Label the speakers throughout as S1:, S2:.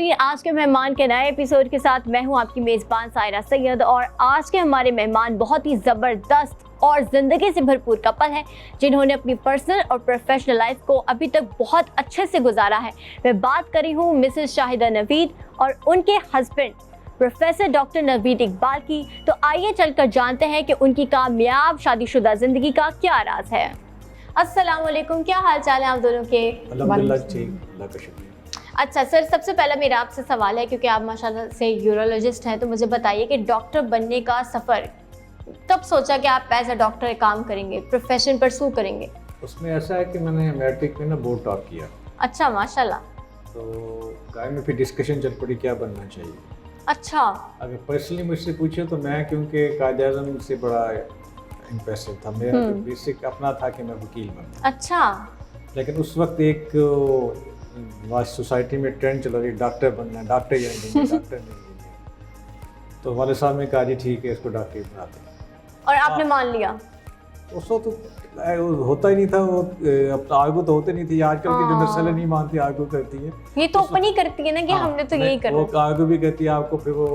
S1: नाज़रीन, आज के मेहमान के नए एपिसोड के साथ मैं हूं आपकी मेज़बान सायरा सैयद और आज के हमारे मेहमान बहुत ही ज़बरदस्त और ज़िंदगी से भरपूर कपल है जिन्होंने अपनी पर्सनल और प्रोफेशनल लाइफ को अभी तक बहुत अच्छे से गुजारा है। मैं बात कर रही हूँ मिसेस शाहिदा नवीद और उनके husband professor doctor Naveed Iqbal की। तो आइए चलकर जानते हैं कि उनकी कामयाब शादीशुदा ज़िंदगी का क्या राज है। अस्सलाम वालेकुम, क्या हाल चाल है आप दोनों के?
S2: अल्हम्दुलिल्लाह ठीक, अल्लाह का शुक्र।
S1: अच्छा सर, सबसे पहला मेरा आपसे सवाल है, क्योंकि आप माशाल्लाह से यूरोलॉजिस्ट हैं, तो मुझे बताइए कि डॉक्टर बनने का सफ़र कब सोचा कि आप एज अ डॉक्टर काम करेंगे, प्रोफेशन परसू करेंगे?
S2: उसमें ऐसा है कि मैंने मैट्रिक में ना बोर्ड टॉप किया।
S1: अच्छा माशाल्लाह।
S2: तो घर में फिर डिस्कशन चल पड़ी क्या बनना चाहिए।
S1: अच्छा।
S2: अगर पर्सनली मुझसे पूछे तो मैं, क्योंकि कायद-ए-आज़म से बड़ा इम्प्रेसिव था, मेरा तो बेसिक अपना था कि मैं वकील बनूं।
S1: अच्छा।
S2: लेकिन उस वक्त एक सोसाइटी में ट्रेंड चला रही डॉक्टर बनना है, डॉक्टर या इंजीनियर, डॉक्टर नहीं इंजीनियर। तो वाले साहब ने कहा जी ठीक है, इसको डॉक्टर बनाते हैं।
S1: और आपने मान लिया?
S2: उस वक्त तो होता ही नहीं था, वो अब आर्गू तो होते नहीं थी। आजकल की जो नस्ल नहीं मानती आर्गू करती है,
S1: ये तो ओपन ही करती है ना कि हमने तो यही करना।
S2: वो आर्गू भी करती है आपको, फिर वो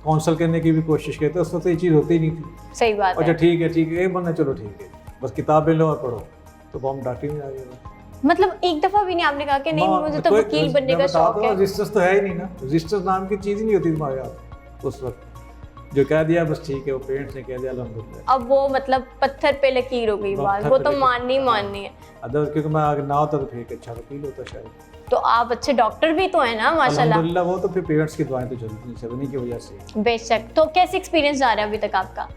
S2: काउंसल करने की भी कोशिश करते हैं। उस वक्त ये चीज़ होती ही नहीं थी।
S1: सही बात है।
S2: अच्छा ठीक है ये बनना, चलो ठीक है, बस किताबें लो और पढ़ो। तो हम डॉक्टर में आ गए।
S1: मतलब एक दफ़ा भी नहीं आपने कहा कि नहीं मुझे तो वकील बनने का शौक है?
S2: रजिस्टर्स तो है ही नहीं ना, रजिस्टर्स नाम की चीज़ ही नहीं होती तुम्हारे हाथ उस वक्त। जो कह दिया बस ठीक है, वो पेरेंट्स ने कह दिया अल्हम्दुलिल्लाह।
S1: अब वो मतलब पत्थर पे लकीर हो गई बात, वो तो माननी है।
S2: अदर क्योंकि मैं अगर ना होता तो फिर अच्छा वकील होता शायद।
S1: तो आप अच्छे डॉक्टर भी तो हैं ना माशाल्लाह।
S2: अल्हम्दुलिल्लाह, वो तो फिर पेरेंट्स की दुआएं तो चलती हैं सब, उन्हीं की वजह से।
S1: बेशक। तो कैसे एक्सपीरियंस जा रहा है अभी तक आपका?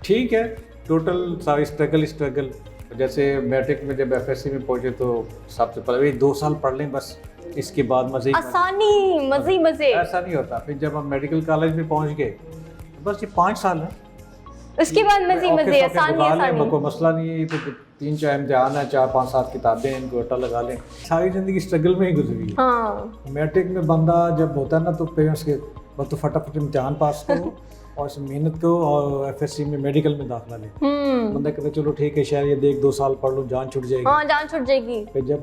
S2: ठीक है, टोटल सारी स्ट्रगल। जैसे मैट्रिक में जब एफएससी में पहुंचे तो सबसे पहले 2 साल पढ़ लें बस, इसके बाद मजे
S1: मजे।
S2: ऐसा नहीं होता। फिर जब हम मेडिकल कॉलेज में पहुंच गए बस ये 5 साल है,
S1: उसके बाद मजे
S2: आसानी कोई मसला नहीं है। तो 3-4 इम्तिहान है, 4-5-7 किताबें, इनको अट्टा लगा लें। सारी जिंदगी स्ट्रगल में ही गुजरी है।
S1: हाँ।
S2: मैट्रिक में बंदा जब होता है ना तो पेरेंट्स के बस तो फटाफट इम्तिहान पास करो और इसमें मेहनत करो और एफएससी में मेडिकल में दाखिला ले। बंदा कहता चलो ठीक है शायद ये देख 2 साल पढ़ लूँ, जान छूट जाएगी।
S1: हाँ, जान छूट जाएगी।
S2: फिर जब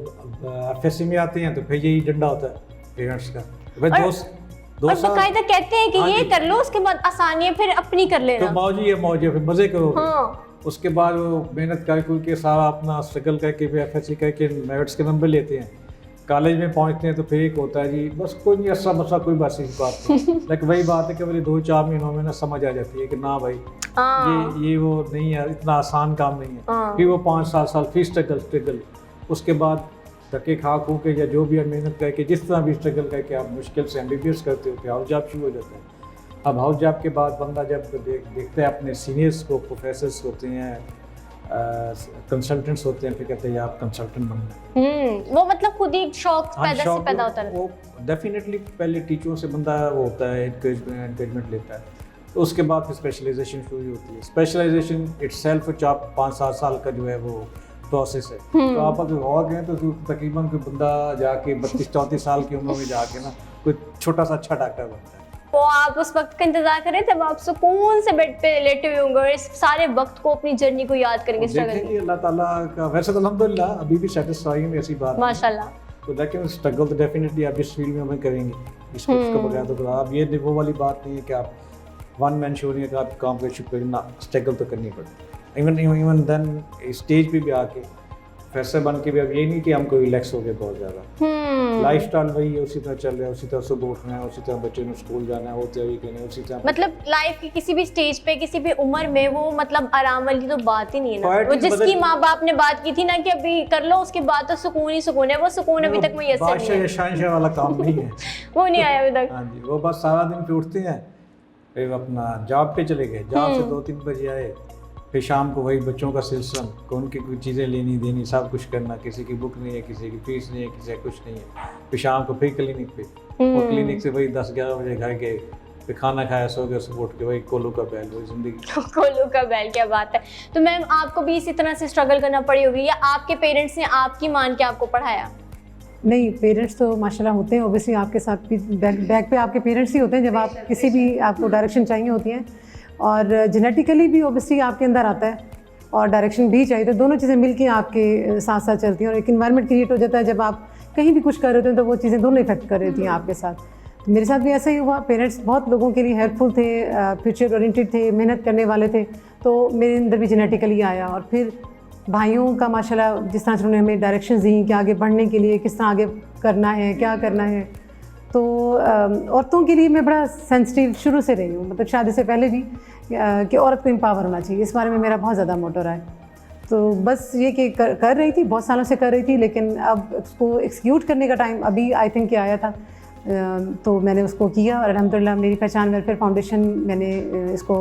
S2: एफएससी में आते हैं तो फिर यही डंडा होता है पेरेंट्स का, भाई 2 साल
S1: बाकायदा कहते हैं कि ये कर लो, उसके बाद आसानी है, फिर अपनी कर लेना।
S2: तो मौज है, फिर मजे करो।
S1: हाँ।
S2: उसके बाद वो मेहनत करके सारा अपना स्ट्रगल करके फिर एफएससी करके मेरिट्स के नंबर लेते हैं। कॉलेज में पहुंचते हैं तो फिर एक होता है जी बस कोई नहीं, ऐसा मसला कोई बात नहीं। लेकिन वही बात है कि मेरे 2-4 महीनों में ना समझ आ जाती है कि ना भाई ये वो नहीं है, इतना आसान काम नहीं है। फिर वो 5-7 साल फिर स्ट्रगल, उसके बाद धक्के खा के या जो भी आप मेहनत करके जिस तरह भी स्ट्रगल करके आप मुश्किल से एमबीबीएस करते हो, फिर हाउस जॉब शुरू हो जाता है। अब हाउस जॉब के बाद बंदा जब देखता है अपने सीनियर्स को, प्रोफेसर्स होते हैं, कंसल्टेंट्स होते हैं, फिर कहते हैं आप कंसल्टेंट बनना।
S1: वो मतलब खुद ही शौक पैदा होता है।
S2: वो डेफिनेटली पहले टीचरों से बंदा वो होता है, एनकरेजमेंट लेता है। तो उसके बाद फिर स्पेशलाइजेशन शुरू होती है। स्पेशलाइजेशन इटसेल्फ 4-5-7 साल का जो है वो प्रोसेस है। तो आप अगर और गए तो तकरीबन कोई बंदा जाके 32-34 साल की उम्र में जाके ना कोई छोटा सा अच्छा डॉक्टर बनता है।
S1: तो आप उस वक्त का इंतजार करें जब आप सुकून से बेड पे लेटे हुए होंगे और इस सारे वक्त को, अपनी जर्नी को याद करेंगे,
S2: देखेंगे अल्लाह ताला का। वैसे तो अल्हम्दुलिल्लाह अभी भी सेटिस्फाई है ऐसी बात
S1: माशाल्लाह।
S2: तो लेकिन स्ट्रगल तो डेफिनेटली आप इस फील्ड में हमें करेंगे, इसको बगैर तो आप ये वो वाली बात नहीं है कि आप वन मैन शो नहीं है कि आप काम कर ना, स्ट्रगल तो करनी पड़ती। इवन देन स्टेज पे भी आके प्रोफेसर बन के भी अब ये नहीं कि हमको रिलैक्स हो गए बहुत ज़्यादा। लाइफस्टाइल वही है, उसी तरह चल रहा है, उसी तरह सुबह उठना है, उसी तरह बच्चे ने स्कूल जाना है, वो तैयारी करनी है, उसी तरह
S1: मतलब लाइफ की किसी भी स्टेज पे, किसी भी उम्र में वो मतलब आराम वाली तो बात ही नहीं है ना। वो जिसकी माँ बाप ने बात की थी ना कि अभी कर लो, उसके बाद तो सुकून ही सुकून है, वो सुकून अभी तक मुयस्सर नहीं है।
S2: शानशाह वाला काम नहीं है।
S1: वो नहीं आया अभी तक।
S2: हाँ जी, वो बस सारा दिन पे उठते हैं, फिर अपना जॉब पे चले गए, जॉब से 2-3 बजे आए, फिर शाम को वही बच्चों का सिलसिला, उनकी कुछ चीज़ें लेनी देनी, सब कुछ करना, किसी की बुक नहीं है, किसी की फीस नहीं है, किसी का कुछ नहीं है। फिर शाम को फिर क्लिनिक पे, और क्लिनिक से वही 10-11 बजे घर गए, फिर खाना खाया, सो गए, सुबह उठ के वही कोलू का बैल, वही जिंदगी।
S1: कोलू का बैल, क्या बात है। तो मैम आपको भी इसी तरह से स्ट्रगल करना पड़ी होगी या आपके पेरेंट्स ने आपकी मान के आपको पढ़ाया?
S3: नहीं, पेरेंट्स तो माशाल्लाह होते हैं, ओबियसली आपके साथ भी बैक पे आपके पेरेंट्स ही होते हैं जब आप किसी भी आपको डायरेक्शन चाहिए होती है, और जेनेटिकली भी ओबियसली आपके अंदर आता है। और डायरेक्शन भी चाहिए, तो दोनों चीज़ें मिलके आपके साथ साथ चलती हैं और एक इन्वायरमेंट क्रिएट हो जाता है। जब आप कहीं भी कुछ कर रहे होते हैं तो वो चीज़ें दोनों इफेक्ट कर रही थी आपके साथ। तो मेरे साथ भी ऐसा ही हुआ। पेरेंट्स बहुत लोगों के लिए हेल्पफुल थे, फ्यूचर ओरिएंटेड थे, मेहनत करने वाले थे, तो मेरे अंदर भी जेनेटिकली आया। और फिर भाइयों का माशाल्लाह जिस तरह से उन्होंने हमें डायरेक्शन दी कि आगे बढ़ने के लिए किस तरह आगे करना है, क्या करना है। तो औरतों के लिए मैं बड़ा सेंसिटिव शुरू से रही हूँ, मतलब शादी से पहले भी, कि औरत को एम्पावर होना चाहिए, इस बारे में मेरा बहुत ज़्यादा मोटो रहा है। तो बस ये कि कर रही थी, बहुत सालों से कर रही थी, लेकिन अब उसको एक्सिक्यूट करने का टाइम अभी आई थिंक आया था। तो मैंने उसको किया और अल्हम्दुलिल्लाह मेरी पहचान वेलफेयर फाउंडेशन मैंने इसको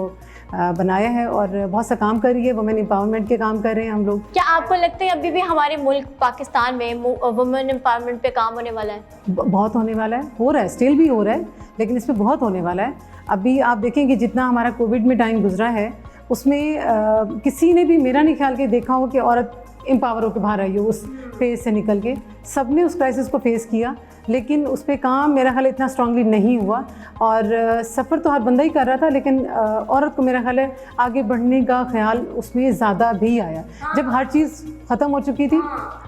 S3: बनाया है और बहुत सा काम कर रही है। वुमेन एम्पावरमेंट के काम कर रहे हैं हम लोग।
S1: क्या आपको लगता है अभी भी हमारे मुल्क पाकिस्तान में वुमेन एम्पावरमेंट पे काम होने वाला है?
S3: बहुत होने वाला है, हो रहा है, स्टिल भी हो रहा है, लेकिन इस पर बहुत होने वाला है। अभी आप देखेंगे जितना हमारा कोविड में टाइम गुजरा है उसमें किसी ने भी मेरा नहीं ख्याल के देखा हो कि औरत एम्पावर होकर बाहर आई हो उस फेज से निकल के। सब ने उस क्राइसिस को फेस किया, लेकिन उस पर काम मेरा ख्याल इतना स्ट्रांगली नहीं हुआ। और सफ़र तो हर बंदा ही कर रहा था, लेकिन औरत को मेरा ख्याल है आगे बढ़ने का ख्याल उसमें ज़्यादा भी आया। जब हर चीज़ ख़त्म हो चुकी थी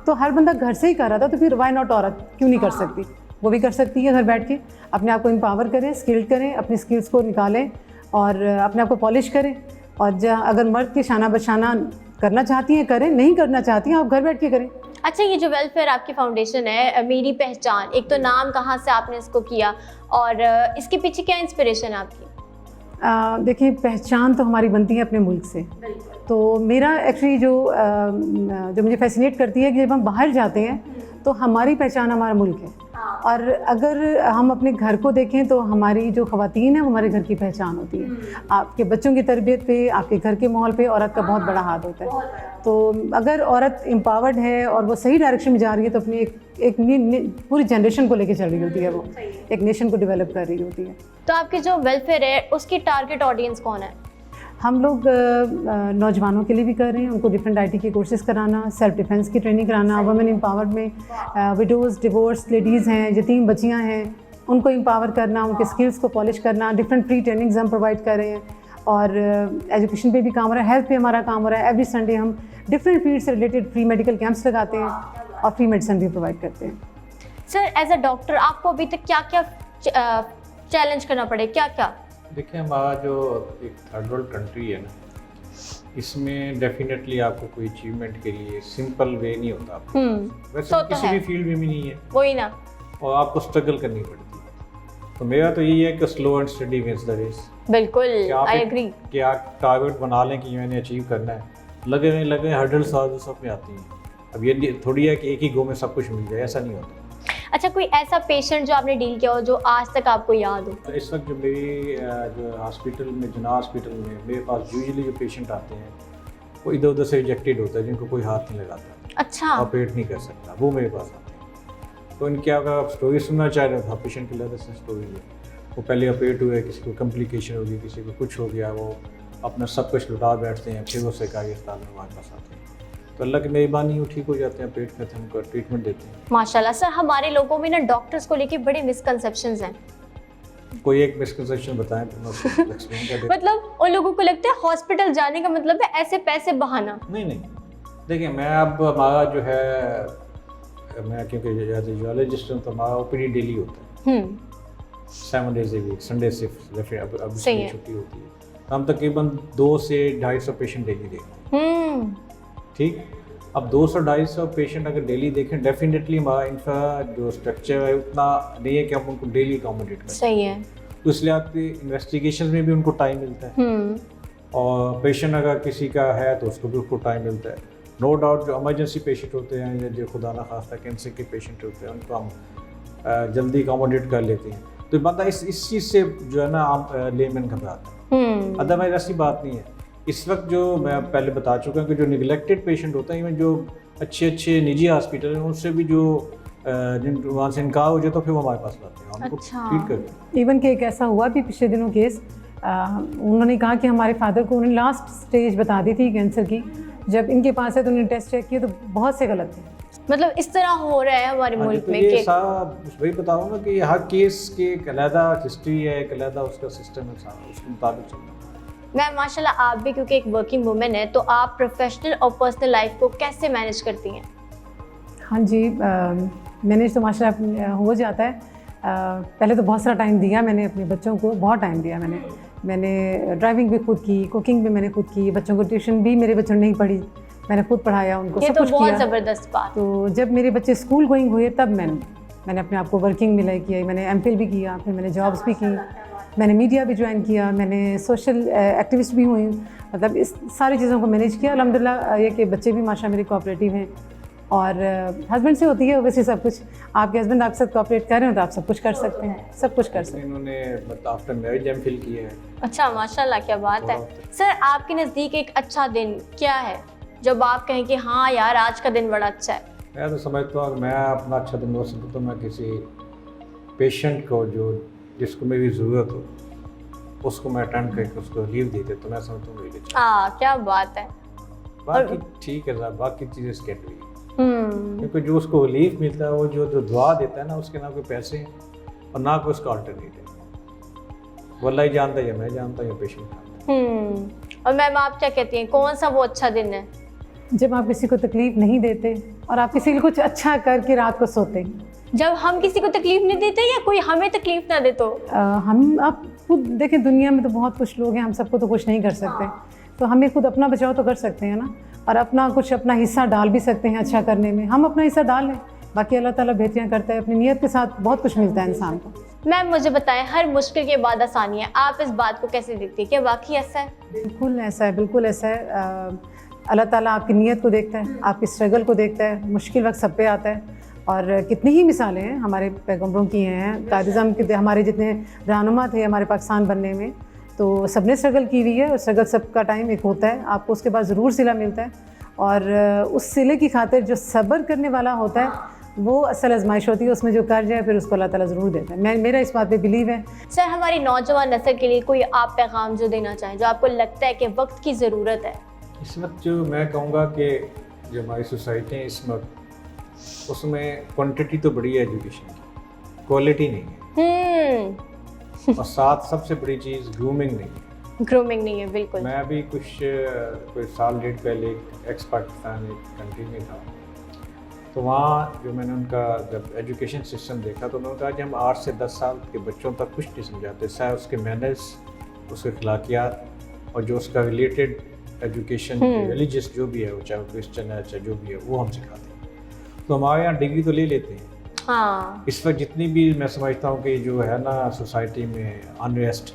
S3: तो हर बंदा घर से ही कर रहा था, तो फिर वाई नॉट औरत क्यों नहीं कर सकती? वो भी कर सकती है घर बैठ के। अपने आप को एम्पावर करें, स्किल्ड करें, अपनी स्किल्स को निकालें और अपने आप को पॉलिश करें। और अगर मर्द के शाना बशाना करना चाहती हैं करें, नहीं करना चाहती हैं आप घर बैठ के करें।
S1: अच्छा, ये जो वेलफेयर आपकी फाउंडेशन है, मेरी पहचान, एक तो नाम कहाँ से आपने इसको किया और इसके पीछे क्या इंस्पिरेशन है आपकी?
S3: देखिए, पहचान तो हमारी बनती है अपने मुल्क से। तो मेरा एक्चुअली जो मुझे फैसिनेट करती है कि जब हम बाहर जाते हैं तो हमारी पहचान हमारा मुल्क है। और अगर हम अपने घर को देखें तो हमारी जो ख़वातीन है वो हमारे घर की पहचान होती है। आपके बच्चों की तरबियत पे, आपके घर के माहौल पे औरत का बहुत बड़ा हाथ होता है। तो अगर औरत एम्पावर्ड है और वो सही डायरेक्शन में जा रही है तो अपनी एक पूरी जनरेशन को लेके चल रही होती है, वो एक नेशन को डेवलप कर रही होती है।
S1: तो आपके जो वेलफेयर है उसकी टारगेट ऑडियंस कौन है?
S3: हम लोग नौजवानों के लिए भी कर रहे हैं, उनको डिफरेंट IT के कोर्सेज़ कराना, सेल्फ डिफेंस की ट्रेनिंग कराना, वुमेन एम्पावर्ड में विडोज़, डिवोर्स लेडीज़ हैं, यतीम बच्चियां हैं, उनको एम्पावर करना, उनके स्किल्स को पॉलिश करना। डिफरेंट फ्री ट्रेनिंग्स हम प्रोवाइड कर रहे हैं और एजुकेशन पे भी काम हो रहा है, हेल्थ पे हमारा काम हो रहा है। एवरी संडे हम डिफरेंट फील्ड से रिलेटेड फ्री मेडिकल कैंप्स लगाते हैं और फ्री मेडिसिन भी प्रोवाइड करते हैं।
S1: सर, एज अ डॉक्टर आपको अभी तक क्या क्या चैलेंज करना पड़े, क्या क्या?
S2: देखिए, हमारा जो एक थर्ड वर्ल्ड कंट्री है ना, इसमें डेफिनेटली आपको कोई अचीवमेंट के लिए सिंपल वे नहीं होता। वैसे
S1: तो
S2: किसी भी फील्ड में भी नहीं है,
S1: वही ना,
S2: और आपको स्ट्रगल करनी पड़ती है। तो मेरा तो यही है कि slow and steady wins the race.
S1: बिल्कुल, आई एग्री।
S2: कि आप टारगेट बना लें कि मैंने अचीव करना है, लगे हर्डल्स सब में आती हैं। अब ये थोड़ी है कि एक ही गो में सब कुछ मिल जाए, ऐसा नहीं होता।
S1: अच्छा, कोई ऐसा पेशेंट जो आपने डील किया हो जो आज तक आपको याद हो?
S2: तो इस वक्त जो मेरी जो हॉस्पिटल में, जना हॉस्पिटल में मेरे पास यूजुअली जो पेशेंट आते हैं वो इधर उधर से रिजेक्टेड होता है, जिनको कोई हाथ नहीं लगाता,
S1: अच्छा,
S2: ऑपरेट नहीं कर सकता, वो मेरे पास आते हैं। तो इनकी अगर आप स्टोरी सुनना चाह रहे हो, पेशेंट की अलग से स्टोरी है। वो पहले ऑपरेट हुए, किसी को कम्प्लिकेशन हो गई, किसी को कुछ हो गया, वो अपना सब कुछ लुटा बैठते हैं, फिर वो सरकारी अस्पताल में हमारे पास आते हैं। तो अल्लाह की मेहरबानी वो ठीक हो जाते हैं, पेट करते हैं, उनको ट्रीटमेंट देते हैं।
S1: माशाल्लाह। सर, हमारे लोगों में ना डॉक्टर्स को लेके बड़े मिसकंसेप्शंस हैं।
S2: कोई एक मिसकंसेप्शन बताएं तो मैं उसको एक्सप्लेन कर देता
S1: मतलब उन लोगों को लगता है हॉस्पिटल जाने का मतलब है ऐसे पैसे बहाना।
S2: हूं। नहीं, देखिए, मैं अब हमारा जो है, मैं क्योंकि यूरोलॉजिस्ट हूँ तो हमारा OPD डेली होता है, 7 days a week, संडे सिर्फ अब छुट्टी होती है। तो हम तकरीबन 200 से 250 पेशेंट डेली देखते हैं। ठीक, अब 200-250 पेशेंट अगर डेली देखें, डेफिनेटली हमारा इनका जो स्ट्रक्चर है उतना नहीं है कि हम उनको डेली अकोमोडेट करें।
S1: सही है।
S2: तो इसलिए आपकी इन्वेस्टिगेशन में भी उनको टाइम मिलता है, और पेशेंट अगर किसी का है तो उसको भी उसको टाइम मिलता है। नो डाउट जो इमरजेंसी पेशेंट होते हैं या जो खुदा ना खास्ता कैंसर के पेशेंट होते हैं उनको हम जल्दी अकोमोडेट कर लेते हैं। तो बंदा इस चीज़ से जो है ना, आम लेमैन घबराता है। अदरवाइज ऐसी बात नहीं है। इस वक्त जो मैं पहले बता चुका हूँ कि जो निगलेक्टेड पेशेंट होता है, इवन जो अच्छे निजी हॉस्पिटल हैं उनसे भी जो जिन वहाँ से इनकार हो जाए तो फिर वो हमारे पास लाते हैं, उनको ट्रीट करते हैं।
S3: इवन कि एक ऐसा हुआ भी पिछले दिनों केस, उन्होंने कहा कि हमारे फादर को उन्होंने लास्ट स्टेज बता दी थी कैंसर की, जब इनके पास है तो उन्होंने टेस्ट चेक किया तो बहुत से गलत थे।
S1: मतलब इस तरह हो रहा है हमारे मुल्क में।
S2: ये वही बताऊँ ना कि हर केस के एक अलग हिस्ट्री है, एक अलग उसका सिस्टम है, उसके मुताबिक चलता है।
S1: मैम माशाल्लाह आप भी क्योंकि एक वर्किंग वुमेन है, तो आप प्रोफेशनल और पर्सनल लाइफ को कैसे मैनेज करती हैं?
S3: हाँ जी, मैनेज तो माशाल्लाह हो जाता है। पहले तो बहुत सारा टाइम दिया मैंने अपने बच्चों को, बहुत टाइम दिया मैंने ड्राइविंग भी खुद की, कुकिंग भी मैंने खुद की, बच्चों को ट्यूशन भी मेरे बच्चों ने नहीं पढ़ी, मैंने खुद पढ़ाया उनको,
S1: ये
S3: सब
S1: तो
S3: कुछ
S1: बहुत
S3: किया।
S1: ज़बरदस्त बात।
S3: तो जब मेरे बच्चे स्कूल गोइंग हुए तब मैंने अपने आप को वर्किंग में लाइक किया, मैंने एमफिल भी किया, फिर मैंने जॉब्स भी की, मैंने मीडिया भी ज्वाइन किया, मैंने सोशल एक्टिविस्ट भी हुई, मतलब इस सारी चीज़ों को मैनेज किया। अल्हम्दुलिल्लाह ये कि बच्चे भी माशा मेरे कोऑपरेटिव हैं, और हस्बैंड से होती है वैसे सब कुछ। आपके हस्बैंड आपके साथ कोऑपरेट कर रहे हो तो आप सब कुछ कर सकते हैं, सब कुछ कर सकते हैं।
S2: इन्होंने मतलब आफ्टर मैरिज एमफिल किया है।
S1: अच्छा माशाल्लाह, क्या बात है। सर आपके नज़दीक एक अच्छा दिन क्या है जब आप कहें कि हाँ यार आज का दिन बड़ा अच्छा है?
S2: मैं तो समझता हूँ मैं अपना अच्छा दिन हो सकता तो मैं किसी पेशेंट को जिसको मेरी ज़रूरत हो उसको मैं अटेंड करके उसको रिलीफ देते, तो मैं समझता हूँ मेरे
S1: हाँ क्या बात है।
S2: बाकी ठीक है साहब, बाकी चीज़ें सेकेंडरी है, क्योंकि जो उसको रिलीफ मिलता है वो जो दुआ देता है ना, उसके ना कोई पैसे हैं और ना कोई उसका अल्टरनेट है। वो अल्लाह ही जानता है या मैं जानता हूँ या पेशेंट जानता है।
S1: और मैम आप क्या कहती हैं, कौन सा वो अच्छा दिन है?
S3: जब आप किसी को तकलीफ़ नहीं देते और आप किसी को कुछ अच्छा करके रात को सोते हैं।
S1: जब हम किसी को तकलीफ नहीं देते या कोई हमें तकलीफ ना दे तो?
S3: हम आप खुद देखें, दुनिया में तो बहुत कुछ लोग हैं, हम सबको तो कुछ नहीं कर सकते, तो हमें खुद अपना बचाव तो कर सकते हैं ना, और अपना हिस्सा डाल भी सकते हैं अच्छा करने में। हम अपना हिस्सा डाल लें, बाकी अल्लाह ताला बेहतरीन करता है। अपनी नीयत के साथ बहुत कुछ मिलता है इंसान को।
S1: मैम मुझे बताएं, हर मुश्किल के बाद आसानी है, आप इस बात को कैसे देखती हैं? क्या वाकई ऐसा है?
S3: बिल्कुल ऐसा है, बिल्कुल ऐसा है। अल्लाह ताला आपकी नीयत को देखता है, आपकी स्ट्रगल को देखता है। मुश्किल वक्त सब पे आता है, और कितनी ही मिसालें हैं हमारे पैगम्बरों की हैं, कायद-ए-आज़म के हमारे जितने रहनुमा थे हमारे पाकिस्तान बनने में, तो सब ने स्ट्रगल की हुई है, और स्ट्रगल सबका टाइम एक होता है, आपको उसके बाद ज़रूर सिला मिलता है, और उस सिले की खातिर जो सब्र करने वाला होता है वो असल आजमाइश होती है, उसमें जो कर जाए फिर उसको अल्लाह ताला ज़रूर देता है। मेरा इस बात पे बिलीव है।
S1: सर हमारी नौजवान नस्ल के लिए कोई आप पैगाम जो देना चाहें, जो आपको लगता है कि वक्त की ज़रूरत है?
S2: इस वक्त जो मैं कहूँगा कि जो हमारी सोसाइटी है इस वक्त, उसमें क्वांटिटी तो बड़ी है एजुकेशन की, क्वालिटी नहीं है। और साथ सबसे बड़ी चीज़ ग्रूमिंग नहीं है।
S1: ग्रूमिंग नहीं है, बिल्कुल।
S2: मैं अभी कोई साल डेढ़ पहले एक एक्स पाकिस्तान एक कंट्री में था, तो वहाँ जो मैंने उनका जब एजुकेशन सिस्टम देखा तो उन्होंने कहा कि हम 8 से 10 साल के बच्चों तक कुछ नहीं समझाते, चाहे उसके मैनर्स, उसके अखलाकियात और जो उसका रिलेटेड एजुकेशन रिलीजियस जो भी है, वो चाहे क्रिश्चन है चाहे जो भी है, वो हम सिखाते हैं। तो हमारे यहाँ डिग्री तो ले लेते हैं।
S1: हाँ।
S2: इस वक्त जितनी भी मैं समझता हूँ कि जो है ना सोसाइटी में अनरेस्ट,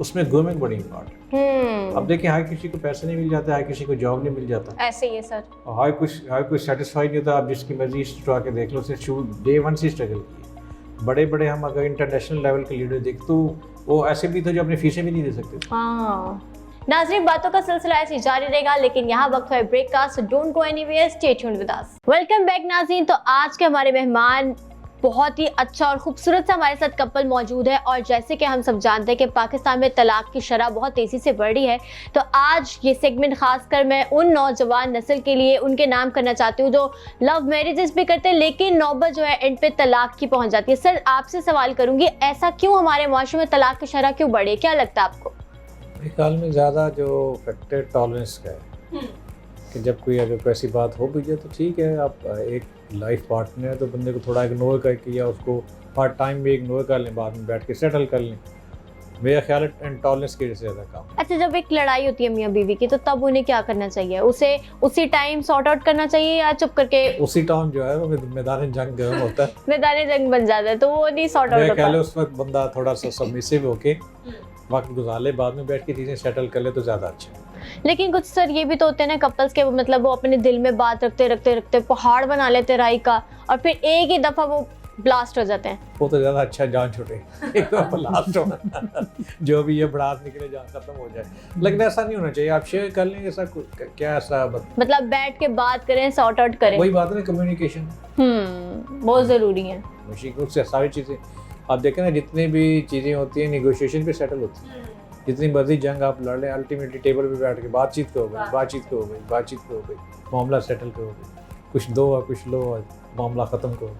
S2: उसमें ग्रूमिंग बड़ी इम्पॉर्टेंट। अब देखिए हर किसी को पैसे नहीं मिल जाते, हर किसी को जॉब नहीं मिल जाता,
S1: ऐसे ही है सर।
S2: और हर कोई सेटिस्फाइड नहीं होता। आप जिसकी मर्जी स्टोर के देख लो, उसने डे 1 से स्ट्रगल की। बड़े हम अगर इंटरनेशनल लेवल के लीडर देख तो वो ऐसे भी थे जो अपनी फीसें भी नहीं दे सकते।
S1: हाँ नाज़रीन, बातों का सिलसिला ऐसे जारी रहेगा, लेकिन यहाँ वक्त है ब्रेक का, so don't go anywhere, stay tuned with us. Welcome back नाज़रीन। तो आज के हमारे मेहमान बहुत ही अच्छा और खूबसूरत सा हमारे साथ कपल मौजूद है, और जैसे कि हम सब जानते हैं कि पाकिस्तान में तलाक की शरह बहुत तेज़ी से बढ़ रही है, तो आज ये सेगमेंट खासकर मैं उन नौजवान नस्ल के लिए उनके नाम करना चाहती हूँ जो लव मैरिजेस भी करते हैं, लेकिन नौबत जो है एंड पे तलाक की पहुँच जाती है। सर आपसे सवाल करूँगी, ऐसा क्यों हमारे माशरे में तलाक की शरह क्यों बढ़ी, क्या लगता है आपको?
S2: मेरे ख्याल में ज़्यादा जो फैक्टर टॉलरेंस का है, कि जब कोई अगर कोई ऐसी बात हो भी जाए तो ठीक है, आप एक लाइफ पार्टनर है तो बंदे को थोड़ा इग्नोर करके या उसको पार्ट टाइम भी इग्नोर कर लें, बाद में बैठ के सेटल कर लें। मेरा ख्याल है टॉलरेंस की वजह से ज़्यादा काम।
S1: अच्छा, जब एक लड़ाई होती है मियाँ बीवी की, तो तब उन्हें क्या करना चाहिए? उसे उसी टाइम सॉर्ट आउट करना चाहिए या चुप करके?
S2: उसी टाइम जो है वो मैदान जंग गर्म होता है,
S1: मैदान जंग बन जाता है, तो वो नहीं सॉर्ट आउट
S2: मेरा
S1: होता।
S2: ख्याल है उस वक्त बंदा थोड़ा सा सबमिसिव होके वक्त गुजार ले, बाद में बैठ के चीज़ें सेटल कर ले तो ज़्यादा अच्छा है।
S1: लेकिन कुछ सर ये भी तो होते हैं ना कपल्स के, मतलब वो अपने दिल में बात रखते पहाड़ बना लेते राई का, और फिर एक ही दफ़ा वो ब्लास्ट हो जाते हैं।
S2: वो तो ज़्यादा अच्छा, जान छूटे एक तो लास्ट हो जो भी ये बड़ात निकले, जान खत्म हो जाए। लेकिन ऐसा नहीं होना चाहिए, आप शेयर कर लें, ऐसा क्या ऐसा
S1: मतलब बैठ के बात करें, सॉर्ट आउट करें।
S2: वही बात है ना, कम्युनिकेशन
S1: बहुत ज़रूरी है।
S2: मुश्किल से सारी चीज़ें आप देखें ना, जितनी भी चीज़ें होती हैं नेगोशिएशन पे सेटल होती हैं। जितनी मर्जी जंग आप लड़ लें, अल्टीमेटली टेबल पे बैठ के बातचीत हो गई, मामला सेटल हो गई, कुछ दो और कुछ लो और मामला ख़त्म करो।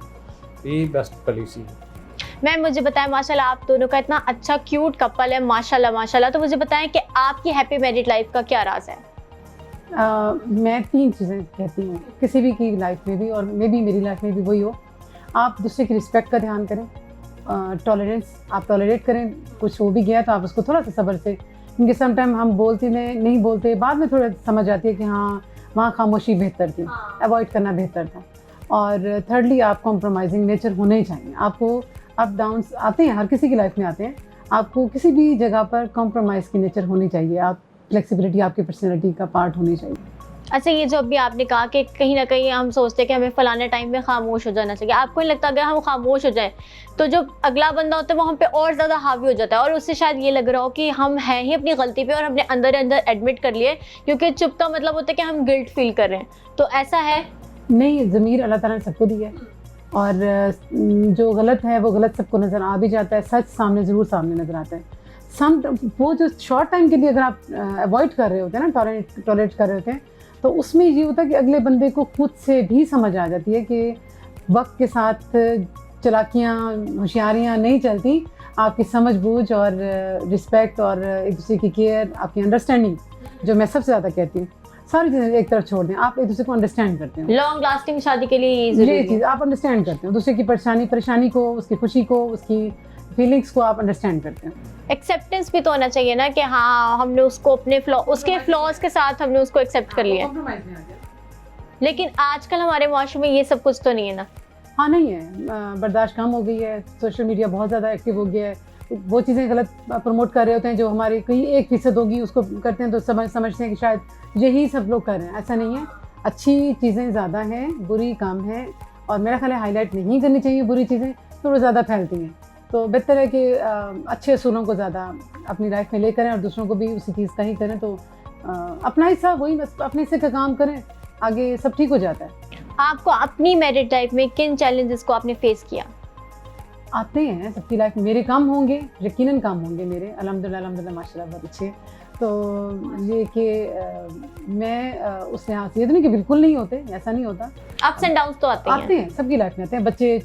S2: ये बेस्ट पॉलिसी है।
S1: मैम मुझे बताएं, माशाल्लाह आप दोनों का इतना अच्छा क्यूट कपल है, माशाल्लाह माशाल्लाह। तो मुझे बताएं कि आपकी हैप्पी मैरिड लाइफ का क्या राज है?
S3: मैं 3 चीज़ें कहती हूँ किसी भी की लाइफ में भी, और मे बी मेरी लाइफ में भी वही हो। आप दूसरे की रिस्पेक्ट का ध्यान करें, टॉलरेंस, आप टॉलरेट करें, कुछ हो भी गया तो आप उसको थोड़ा सा सब्र से, क्योंकि समटाइम हम बोलते नहीं बोलते, बाद में थोड़ा समझ आती है कि हाँ वहाँ खामोशी बेहतर थी, अवॉइड करना बेहतर था। और थर्डली आप कॉम्प्रोमाइजिंग नेचर होने ही चाहिए। आपको अप डाउन्स आते हैं, हर किसी की लाइफ में आते हैं, आपको किसी भी जगह पर कॉम्प्रोमाइज़ की नेचर होनी चाहिए। आप फ्लेक्सिबिलिटी आपकी पर्सनैलिटी का पार्ट होनी चाहिए।
S1: अच्छा, ये जो अभी आपने कहा कि कहीं ना कहीं हम सोचते हैं कि हमें फलाने टाइम में खामोश हो जाना चाहिए, आपको नहीं लगता अगर हम खामोश हो जाएं तो जो अगला बंदा होता है वो हम पे और ज़्यादा हावी हो जाता है, और उससे शायद ये लग रहा हो कि हम हैं ही अपनी गलती पे और हमने अंदर अंदर एडमिट कर लिए, क्योंकि चुप का मतलब होता है कि हम गिल्ट फील कर रहे हैं। तो ऐसा है
S3: नहीं, ज़मीर अल्लाह ताला ने सबको दी है, और जो गलत है वो गलत सबको नज़र आ भी जाता है, सच सामने ज़रूर सामने नज़र आता है। वो जो शॉर्ट टाइम के लिए अगर आप अवॉइड कर रहे होते हैं ना, टॉलरेट कर रहे होते हैं, तो उसमें ये होता है कि अगले बंदे को खुद से भी समझ आ जाती है कि वक्त के साथ चालाकियाँ होशियारियाँ नहीं चलती। आपकी समझ बूझ और रिस्पेक्ट और एक दूसरे की केयर, आपकी अंडरस्टैंडिंग, जो मैं सबसे ज़्यादा कहती हूँ, सारी चीज़ें एक तरफ छोड़ दें, आप एक दूसरे को अंडरस्टैंड करते हो।
S1: लॉन्ग लास्टिंग शादी के लिए ये
S3: चीज़ आप अंडरस्टैंड करते हो, दूसरे की परेशानी को, उसकी खुशी को, उसकी फीलिंग्स को आप अंडरस्टैंड करते हो।
S1: एक्सेप्टेंस भी तो होना चाहिए ना कि हाँ हमने उसको अपने उसके फ्लॉज के साथ हमने उसको एक्सेप्ट कर लिया है। लेकिन आजकल हमारे माशरे में ये सब कुछ तो नहीं है ना।
S3: हाँ नहीं है, बर्दाश्त कम हो गई है, सोशल मीडिया बहुत ज़्यादा एक्टिव हो गया है, वो चीज़ें गलत प्रमोट कर रहे होते हैं जो हमारी कोई 1% होगी उसको करते हैं, तो समझते हैं कि शायद यही सब लोग कर रहे हैं। ऐसा नहीं है, अच्छी चीज़ें ज़्यादा हैं, बुरी कम है, और मेरा ख्याल है हाईलाइट नहीं करनी चाहिए बुरी चीज़ें, तो वो ज़्यादा फैलती हैं। तो बेहतर है कि अच्छे असूलों को ज़्यादा अपनी लाइफ में ले करें और दूसरों को भी उसी चीज़ का ही करें, तो अपना हिस्सा वही, बस अपने हिस्से का काम करें, आगे सब ठीक हो जाता है।
S1: आपको अपनी मैरिड लाइफ में किन चैलेंजेस को आपने फेस किया?
S3: आते हैं सबकी लाइफ में, मेरे कम होंगे, यकीनन कम होंगे मेरे, अल्हम्दुलिल्लाह माशाल्लाह बहुत अच्छे। तो ये कि मैं उस लिहाज से ये तो नहीं कि बिल्कुल नहीं होते, ऐसा नहीं होता,
S1: अप्स एंड डाउन्स तो आते हैं,
S3: सबकी लाइफ में आते हैं। बच्चे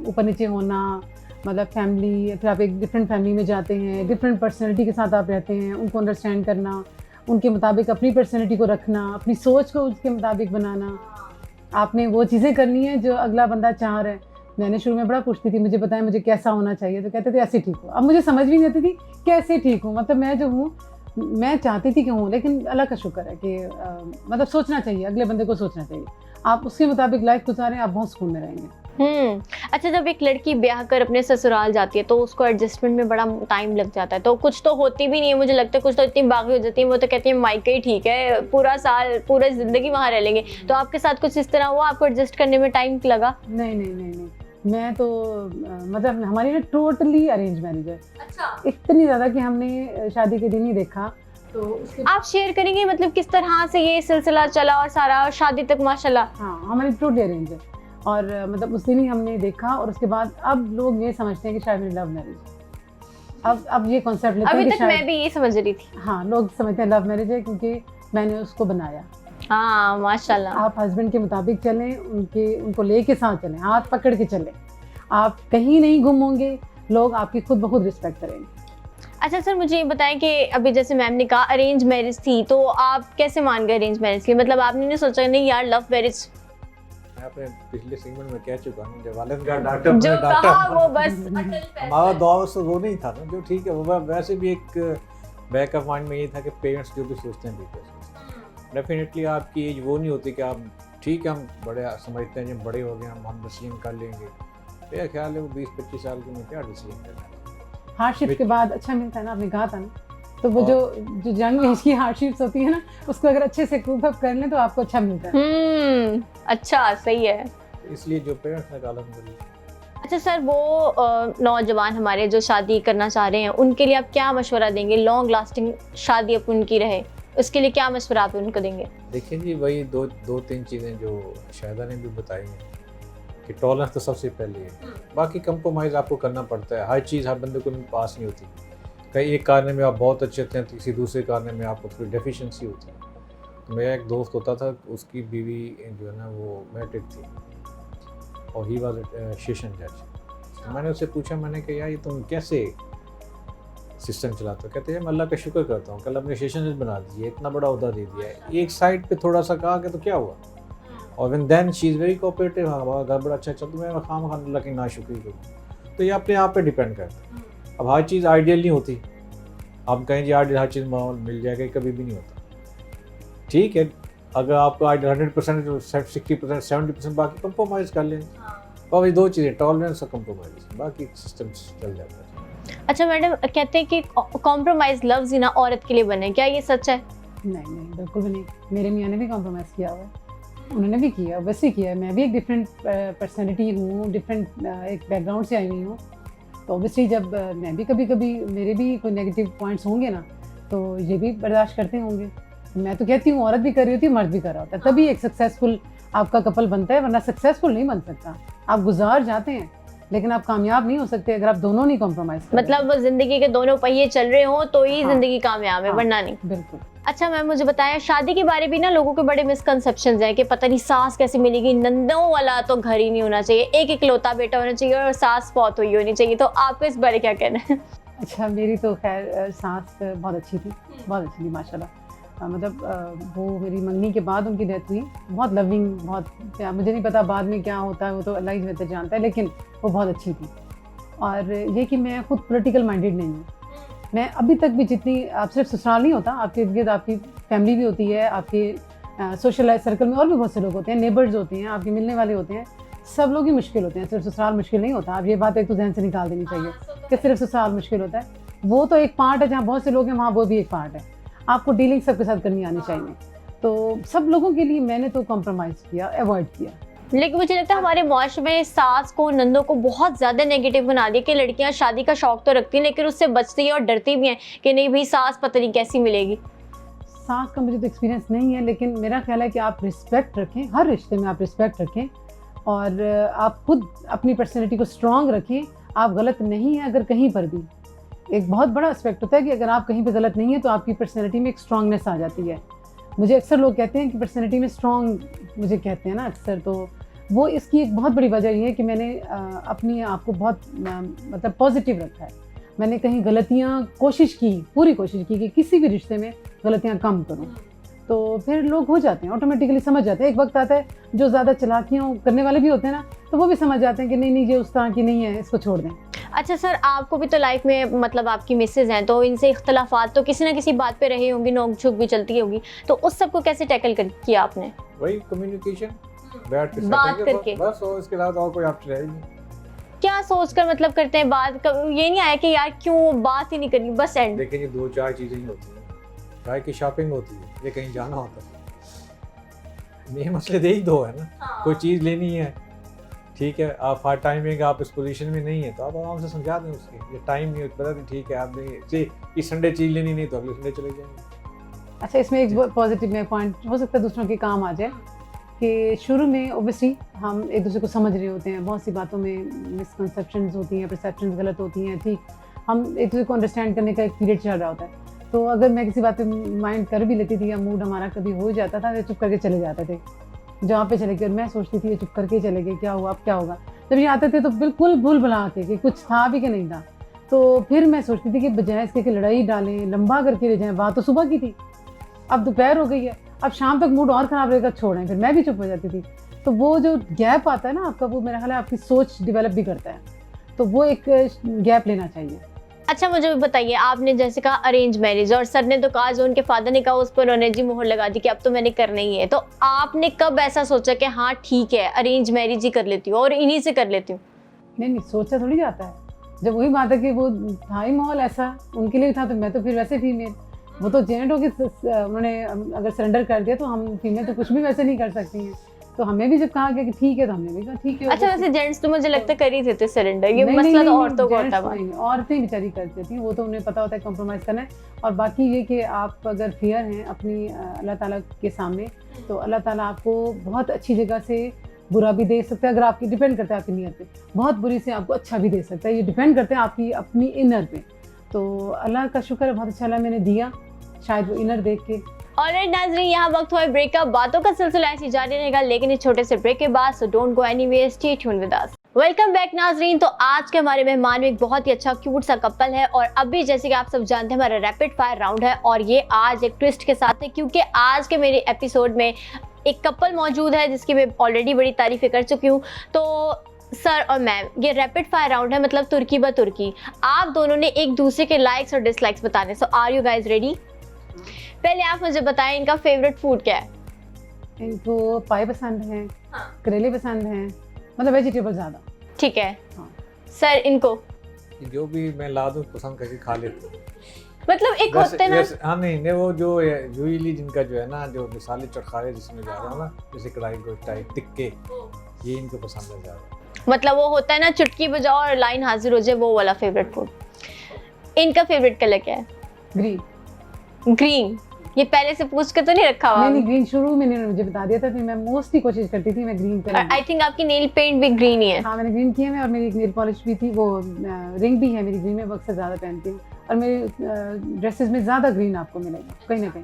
S3: ऊपर नीचे होना, मतलब फैमिली, फिर आप एक डिफरेंट फैमिली में जाते हैं, डिफरेंट पर्सनैलिटी के साथ आप रहते हैं, उनको अंडरस्टैंड करना, उनके मुताबिक अपनी पर्सनैलिटी को रखना, अपनी सोच को उसके मुताबिक बनाना। आपने वो चीज़ें करनी है जो अगला बंदा चाह रहा है। मैंने शुरू में बड़ा पूछती थी, मुझे बताएं मुझे कैसा होना चाहिए, तो कहते थे ऐसे ठीक हो। अब मुझे समझ भी नहीं आती थी कैसे ठीक हूँ, मतलब मैं जो हूँ, मैं चाहती थी कि हूँ, लेकिन अल्लाह का शुक्र है कि मतलब सोचना चाहिए, अगले बंदे को सोचना चाहिए, आप उसके मुताबिक लाइफ गुजारें, आप बहुत सुकून में रहेंगे।
S1: अच्छा, जब एक लड़की ब्याह कर अपने ससुराल जाती है तो उसको एडजस्टमेंट में बड़ा टाइम लग जाता है, तो कुछ तो होती भी नहीं है, मुझे लगता है कुछ तो इतनी बागी हो जाती है, वो तो कहती है मायके ही ठीक है, पूरा साल पूरी ज़िंदगी वहाँ रह लेंगे। तो आपके साथ कुछ इस तरह हुआ, आपको एडजस्ट करने में टाइम लगा?
S3: नहीं, मैं तो मतलब हमारी ना टोटली अरेंज मैरिज है।
S1: अच्छा।
S3: इतनी ज़्यादा कि हमने शादी के दिन ही देखा। तो उसके
S1: आप शेयर करेंगे मतलब किस तरह से ये सिलसिला चला और सारा शादी तक माशाल्लाह?
S3: हाँ, हमारी टोटली अरेंज है, और मतलब उस दिन ही हमने देखा, और उसके बाद अब लोग ये समझते हैं कि शायद मेरी लव मैरिज। अब ये कॉन्सेप्ट लेते हैं
S1: अभी
S3: कि
S1: तक मैं भी ये समझ रही थी।
S3: हाँ, लोग समझते हैं लव मैरिज है क्योंकि मैंने उसको बनाया।
S1: हाँ माशाल्लाह।
S3: आप हस्बैंड के मुताबिक चलें, उनको लेके साथ चलें, हाथ पकड़ के चलें, आप कहीं नहीं गुम होंगे, लोग आपकी खुद ब खुद रिस्पेक्ट करेंगे।
S1: अच्छा सर, मुझे ये बताएं कि अभी जैसे मैम ने कहा अरेंज मैरिज थी, तो आप कैसे मान गए अरेंज मैरिज की? मतलब आपने नहीं सोचा नहीं यार लव मैरिज?
S2: मैं अपने पिछले सेगमेंट में कह चुका हूँ, जब वालिद का डॉक्टर
S1: जो कहा वो बस
S2: हमारा दौर से वो नहीं था ना, जो ठीक है, वो वैसे भी एक बैक ऑफ माइंड में ये था कि पेरेंट्स जो भी सोचते हैं बेटे सोचते हैं। डेफिनेटली आपकी एज वो नहीं होती कि आप ठीक है, हम बड़े समझते हैं, जब बड़े हो गए हम डिसीजन कर लेंगे। मेरा ख्याल है वो 20-25 साल की में क्या डिसीजन करना है।
S3: हार्डशिप के बाद अच्छा मिलता है ना, आपने कहा था ना, तो वो जो जंग एज की हार्डशिप्स होती है ना, उसको अगर अच्छे से कूप अप कर लें तो आपको अच्छा मिलता है।
S1: अच्छा, सही है,
S2: इसलिए जो पेरेंट्स ने कहा।
S1: अच्छा सर, वो नौजवान हमारे जो शादी करना चाह रहे हैं उनके लिए आप क्या मशवरा देंगे? लॉन्ग लास्टिंग शादी अब उनकी रहे, उसके लिए क्या मशवरा आप उनको देंगे?
S2: देखिए जी, वही दो तीन चीज़ें जो शाहिदा ने भी बताई हैं कि टॉलरेंस तो सबसे पहले है, बाकी कंप्रोमाइज़ आपको करना पड़ता है। हर चीज़ हर बंदे को पास नहीं होती, कई एक कारने में आप बहुत अच्छे होते हैं तो किसी दूसरे कारने में आपको थोड़ी डेफिशिएंसी होती है। तो मेरा एक दोस्त होता था, उसकी बीवी जो है ना वो मैरिड थी, और ही वाज सेशन जज। तो मैंने उससे पूछा, मैंने कहा यार ये तुम कैसे सिस्टम चलाते हो? कहते हैं मैं अल्लाह का शुक्र करता हूँ, कल अपने स्टेशन बना दीजिए, इतना बड़ा उहदा दे दिया है। एक साइड पे थोड़ा सा कहा कि तो क्या हुआ, और when then she is very cooperative, हाँ घर बड़ा अच्छा चल, तो मैं खाम खान अल्लाह की नाशुक्री करूँ। तो ये अपने आप पे डिपेंड करता है। अब हर चीज़ आइडियल नहीं होती, आप कहें जी आइडियल हर चीज़ माहौल मिल जाएगा, कभी भी नहीं होता। ठीक है, अगर आपको आइडियल 100%, 60%, 70%, बाकी कंप्रोमाइज़ कर लें। और ये दो चीज़ें, टॉलरेंस और कंप्रोमाइज़, बाकी सिस्टम चल जाता है।
S1: अच्छा मैडम, कहते हैं कि कॉम्प्रोमाइज लफ्ज़ ही ना औरत के लिए बने, क्या ये सच है?
S3: नहीं, बिल्कुल भी नहीं। मेरे मियाँ ने भी कॉम्प्रोमाइज़ किया हुआ है, उन्होंने भी किया, वैसे किया है। मैं भी एक डिफरेंट पर्सनैलिटी हूँ, डिफरेंट एक बैकग्राउंड से आई हुई हूँ। तो ऑब्वियसली जब मैं भी कभी मेरे भी कोई नेगेटिव पॉइंट्स होंगे ना, तो ये भी बर्दाश्त करते होंगे। मैं तो कहती हूँ औरत भी कर रही होती है, मर्द भी कर रहा होता है, तभी एक सक्सेसफुल आपका कपल बनता है, वरना सक्सेसफुल नहीं बन सकता। आप गुजार जाते हैं लेकिन आप कामयाब नहीं हो सकते अगर आप दोनों नहीं कॉम्प्रोमाइज़ करें।
S1: मतलब जिंदगी के दोनों पहिए चल रहे हो तो ही जिंदगी कामयाब है, वरना नहीं।
S3: बिल्कुल।
S1: अच्छा मैम, मुझे बताया शादी के बारे में ना लोगों के बड़े मिसकंसेप्शंस हैं कि पता नहीं सास कैसे मिलेगी, नंदों वाला तो घर ही नहीं होना चाहिए, एक इकलौता बेटा होना चाहिए और सास बहुत हुई होनी चाहिए। तो आपको इस बारे क्या कहना है?
S3: अच्छा, मेरी तो खैर सास बहुत अच्छी थी माशाल्लाह। मतलब वो मेरी मंगनी के बाद उनकी डेथ हुई, बहुत लविंग, बहुत प्यार। मुझे नहीं पता बाद में क्या होता है, वो तो अल्लाह ही बेहतर जानता है, लेकिन वो बहुत अच्छी थी। और ये कि मैं खुद पॉलिटिकल माइंडेड नहीं हूँ। मैं अभी तक भी जितनी, आप सिर्फ ससुराल नहीं होता, आपके इर्द गिर्द आपकी फैमिली भी होती है, आपके सोशल लाइफ सर्कल में और भी बहुत से लोग होते हैं, नेबर्स होते हैं, आपके मिलने वाले होते हैं, सब लोग ही मुश्किल होते हैं, सिर्फ ससुराल मुश्किल नहीं होता। आप ये बात एक तो ध्यान से निकाल देनी चाहिए कि सिर्फ ससुराल मुश्किल होता है, वो तो एक पार्ट है, जहाँ बहुत से लोग हैं वहाँ वो भी एक पार्ट है। आपको डीलिंग सबके साथ करनी आनी चाहिए। तो सब लोगों के लिए मैंने तो कॉम्प्रोमाइज़ किया, अवॉइड किया।
S1: लेकिन मुझे लगता है हमारे मुआशरे में सास को, नंदों को बहुत ज़्यादा नेगेटिव बना दिया कि लड़कियां शादी का शौक तो रखती हैं लेकिन उससे बचती हैं और डरती भी हैं कि नहीं भाई सास पता नहीं कैसी मिलेगी।
S3: सास का मुझे तो एक्सपीरियंस नहीं है, लेकिन मेरा ख्याल है कि आप रिस्पेक्ट रखें, हर रिश्ते में आप रिस्पेक्ट रखें, और आप खुद अपनी पर्सनैलिटी को स्ट्रॉन्ग रखें। आप गलत नहीं हैं अगर कहीं पर भी। एक बहुत बड़ा एस्पेक्ट होता है कि अगर आप कहीं पे गलत नहीं है तो आपकी पर्सनैलिटी में एक स्ट्रांगनेस आ जाती है। मुझे अक्सर लोग कहते हैं कि पर्सनैलिटी में स्ट्रॉन्ग, मुझे कहते हैं ना अक्सर, तो वो इसकी एक बहुत बड़ी वजह ये है कि मैंने अपनी आप को बहुत मतलब पॉजिटिव रखा है। मैंने कहीं गलतियाँ कोशिश की, पूरी कोशिश की कि किसी भी रिश्ते में गलतियाँ कम करूँ, तो फिर लोग हो जाते हैं, ऑटोमेटिकली समझ जाते हैं। एक वक्त आता है जो ज़्यादा चालाकियाँ करने वाले भी होते हैं ना, तो वो भी समझ जाते हैं कि नहीं ये उस तरह की नहीं है, इसको छोड़ दें।
S1: अच्छा सर, आपको भी तो लाइफ में, मतलब आपकी मिसेज हैं तो इनसे इख्तलाफात तो किसी ना किसी बात पे रही होंगी, नोक झोंक भी चलती होगी, तो उस सब को कैसे टैकल किया आपने?
S2: वही कम्युनिकेशन, बैठ के
S1: बात करके,
S2: बस, और इसके अलावा और कोई ऑप्शन है ही नहीं।
S1: क्या सोचकर मतलब करते हैं बात? ये नहीं आया कि यार क्यों बात ही नहीं करनी, बस एंड?
S2: लेकिन ये 2-4 चीज़ें ही होती हैं। चाहे की शॉपिंग होती है, ये कहीं जाना होता है, ये मसले दे ही दो है ना। कोई चीज़ लेनी है, ठीक है, आप हर टाइमिंग आप इस पोजीशन में नहीं है तो आप आराम से समझा दें उसके, ये टाइम नहीं पता नहीं, ठीक है आपने इस संडे चीज़ लेनी नहीं तो अगले संडे चले जाएंगे।
S3: अच्छा, इसमें एक पॉजिटिव में पॉइंट हो सकता है दूसरों के काम आ जाए कि शुरू में ओबियसली हम एक दूसरे को समझ रहे होते हैं, बहुत सी बातों में मिसकंसेप्शंस होती हैं, परसेप्शंस गलत होती हैं, ठीक, हम एक दूसरे को अंडरस्टैंड करने का एक पीरियड चल रहा होता है। तो अगर मैं किसी बात पे माइंड कर भी लेती थी या मूड हमारा कभी हो जाता था, तो चुप करके चले जाते थे जहाँ पे चले गए, और मैं सोचती थी ये चुप करके चले गए, क्या हुआ, अब क्या होगा। जब ये आते थे तो बिल्कुल भूल भुला के कि कुछ था भी कि नहीं था, तो फिर मैं सोचती थी कि बजाय इसके कि लड़ाई डालें, लंबा करके ले जाएं, बात तो सुबह की थी, अब दोपहर हो गई है, अब शाम तक मूड और ख़राब रहेगा, छोड़ें, फिर मैं भी चुप हो जाती थी। तो वो जो गैप आता है ना आपका, वो मेरा ख्याल है आपकी सोच डेवलप भी करता है, तो वो एक गैप लेना चाहिए।
S1: अच्छा मुझे भी बताइए, आपने जैसे कहा अरेंज मैरिज, और सर ने तो कहा, जो उनके फादर ने कहा उस पर उन्होंने जी मोहर लगा दी कि अब तो मैंने करना ही है, तो आपने कब ऐसा सोचा कि हाँ ठीक है अरेंज मैरिज ही कर लेती हूँ और इन्हीं से कर लेती हूँ?
S3: नहीं, सोचा थोड़ी जाता है, जब वही बात है कि वो था ही माहौल ऐसा, उनके लिए था, तो मैं तो फिर वैसे फीमेल, वो तो जेनेट हो के उन्होंने अगर सरेंडर कर दिया तो हम फीमेल तो कुछ भी वैसे नहीं कर सकती हैं। तो हमें भी जब कहा गया कि ठीक है तो हमने भी कहा ठीक है।
S1: अच्छा, वैसे जेंट्स तो मुझे लगता है कर ही देते सरेंडर, ये मसला तो औरतों को होता है।
S3: औरतें बेचारी करती थी, वो तो उन्हें पता होता है कॉम्प्रोमाइज़ करना है। और बाकी ये कि आप अगर फेयर हैं अपनी अल्लाह ताला के सामने, तो अल्लाह ताला आपको बहुत अच्छी जगह से बुरा भी दे सकता है, अगर आपकी डिपेंड करता है आपकी नीयत पे, बहुत बुरी से आपको अच्छा भी दे सकता है, ये डिपेंड करते हैं आपकी अपनी इनर पे। तो अल्लाह का शुक्र है, बहुत अच्छा अल्लाह मैंने दिया, शायद वो इनर देख के।
S1: ऑलराइट नाज़रीन, यहाँ वक्त हुआ ब्रेक का, बातों का सिलसिला ऐसी जारी रहेगा लेकिन इस छोटे से ब्रेक के बाद, so don't go anywhere, stay tuned with us. Welcome back नाजरीन। तो आज के हमारे मेहमान में एक बहुत ही अच्छा क्यूट सा कपल है और अभी जैसे कि आप सब जानते हैं हमारा रैपिड फायर राउंड है और ये आज एक ट्विस्ट के साथ है क्योंकि आज के मेरे एपिसोड में एक कपल मौजूद है जिसकी मैं ऑलरेडी बड़ी तारीफें कर चुकी हूँ। तो सर और मैम, ये रैपिड फायर राउंड है, मतलब तुर्की ब तुर्की। आप दोनों ने एक दूसरे के लाइक्स और डिसलाइक्स बताने। सो आर यू गाइज रेडी? पहले आप मुझे बताएं इनका फेवरेट फूड क्या है।
S3: इनको पाई पसंद है, करेले पसंद हैं, मतलब वेजिटेबल ज़्यादा।
S1: ठीक है।
S3: हाँ।
S1: सर इनको
S2: जो भी मैं ला दूँ पसंद करके खा लेते हैं।
S1: मतलब एक होते हैं ना।
S2: हाँ नहीं वो जो यूजली जिनका जो है ना, जो मिसाली चटखारे जिसमें जा रहा है ना, जैसे कढ़ाई गोश्त टाइप टिक्के, ये इनको पसंद है ज़्यादा।
S1: मतलब वो होता है ना, चुटकी बजाओ और लाइन हाजिर हो जाए, वो वाला फेवरेट फूड। इनका फेवरेट कलर क्या है?
S3: ग्रीन।
S1: ग्रीन। ये पहले से पूछ के तो नहीं रखा हुआ?
S3: नहीं, ग्रीन शुरू में इन्होंने मुझे बता दिया था, फिर मैं मोस्टली कोशिश करती थी मैं ग्रीन कलर।
S1: आई थिंक आपकी नेल पेंट भी ग्रीन ही है।
S3: हाँ, मैंने ग्रीन किया है और मेरी एक नेल पॉलिश भी थी, वो रिंग भी है मेरी ग्रीन में, वो अक्सर ज़्यादा पहनती हूँ और मेरी ड्रेसेस में ज़्यादा ग्रीन आपको मिलेगा कहीं ना कहीं।